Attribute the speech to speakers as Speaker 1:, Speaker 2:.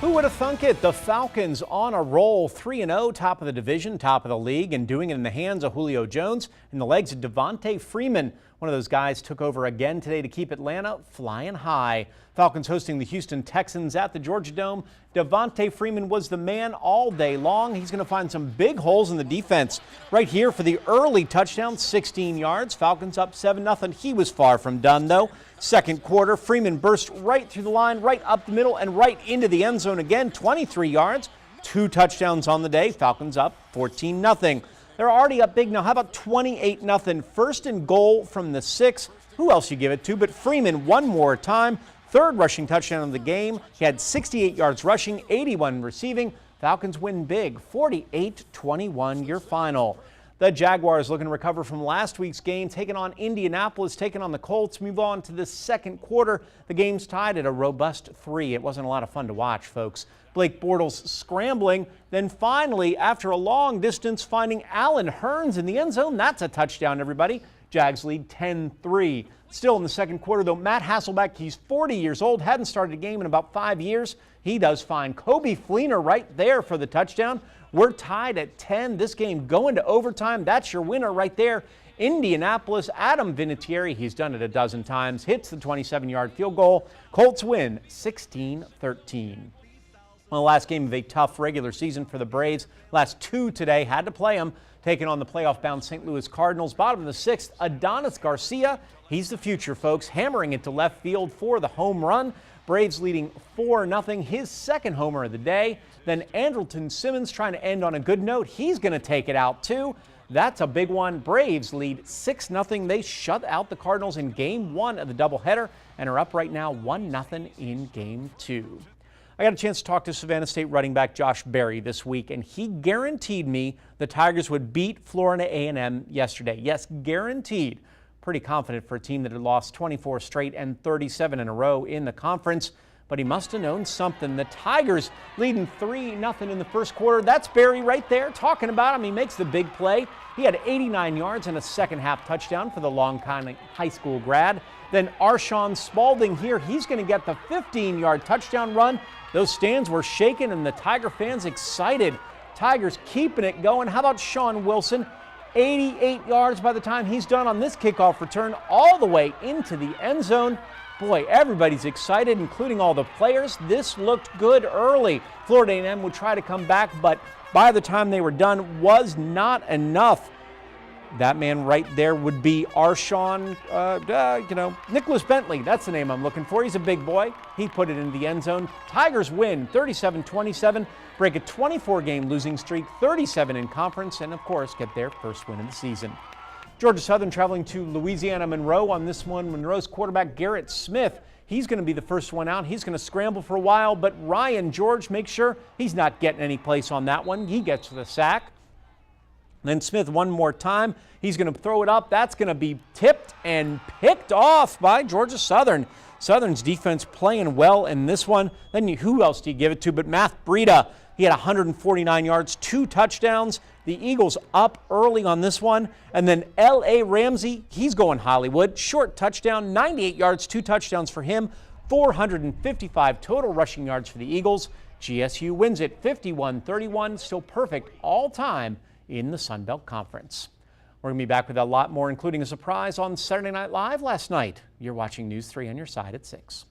Speaker 1: Who would have thunk it? The Falcons on a roll, 3-0, top of the division, top of the league, and doing it in the hands of Julio Jones and the legs of Devontae Freeman. One of those guys took over again today to keep Atlanta flying high. Falcons hosting the Houston Texans at the Georgia Dome. Devontae Freeman was the man all day long. He's going to find some big holes in the defense. Right here for the early touchdown, 16 yards. Falcons up 7-0. He was far from done, though. Second quarter, Freeman burst right through the line, right up the middle, and right into the end zone again, 23 yards. 2 touchdowns on the day. Falcons up 14-0. They're already up big now. How about 28-0? First and goal from the 6. Who else you give it to but Freeman one more time. Third rushing touchdown of the game. He had 68 yards rushing, 81 receiving. Falcons win big, 48-21 your final. The Jaguars looking to recover from last week's game, taking on Indianapolis, taking on the Colts. Move on to the second quarter. The game's tied at a robust 3. It wasn't a lot of fun to watch, folks. Blake Bortles scrambling, then finally, after a long distance, finding Allen Hurns in the end zone. That's a touchdown, everybody. Jags lead 10-3. Still in the second quarter, though, Matt Hasselbeck, he's 40 years old, hadn't started a game in about 5 years. He does fine. Kobe Fleener right there for the touchdown. We're tied at 10. This game going to overtime. That's your winner right there. Indianapolis, Adam Vinatieri, he's done it a dozen times, hits the 27-yard field goal. Colts win 16-13. Well, the last game of a tough regular season for the Braves. Last 2 today, had to play them. Taking on the playoff-bound St. Louis Cardinals. Bottom of the 6th, Adonis Garcia. He's the future, folks, hammering it to left field for the home run. Braves leading 4-0, his second homer of the day. Then Andrelton Simmons trying to end on a good note. He's going to take it out, too. That's a big one. Braves lead 6-0. They shut out the Cardinals in Game 1 of the doubleheader and are up right now 1-0 in Game 2. I got a chance to talk to Savannah State running back Josh Berry this week, and he guaranteed me the Tigers would beat Florida A&M yesterday. Yes, guaranteed. Pretty confident for a team that had lost 24 straight and 37 in a row in the conference, but he must have known something. The Tigers leading 3-0 in the first quarter. That's Berry right there talking about him. He makes the big play. He had 89 yards and a second-half touchdown for the Long-Island high school grad. Then Arshawn Spalding here. He's going to get the 15-yard touchdown run. Those stands were shaking and the Tiger fans excited. Tigers keeping it going. How about Sean Wilson? 88 yards by the time he's done on this kickoff return, all the way into the end zone. Boy, everybody's excited, including all the players. This looked good early. Florida A&M would try to come back, but by the time they were done, was not enough. That man right there would be Arshawn, Nicholas Bentley. That's the name I'm looking for. He's a big boy. He put it in the end zone. Tigers win 37-27, break a 24-game losing streak, 37 in conference, and, of course, get their first win of the season. Georgia Southern traveling to Louisiana Monroe on this one. Monroe's quarterback Garrett Smith. He's going to be the first one out. He's going to scramble for a while, but Ryan George makes sure he's not getting any place on that one. He gets the sack. Then Smith one more time. He's going to throw it up. That's going to be tipped and picked off by Georgia Southern. Southern's defense playing well in this one. Then who else do you give it to but Matt Breida? He had 149 yards, 2 touchdowns. The Eagles up early on this one. And then L.A. Ramsey, he's going Hollywood. Short touchdown, 98 yards, 2 touchdowns for him. 455 total rushing yards for the Eagles. GSU wins it 51-31, still perfect all time in the Sun Belt Conference. We're going to be back with a lot more, including a surprise on Saturday Night Live last night. You're watching News 3 on your side at 6.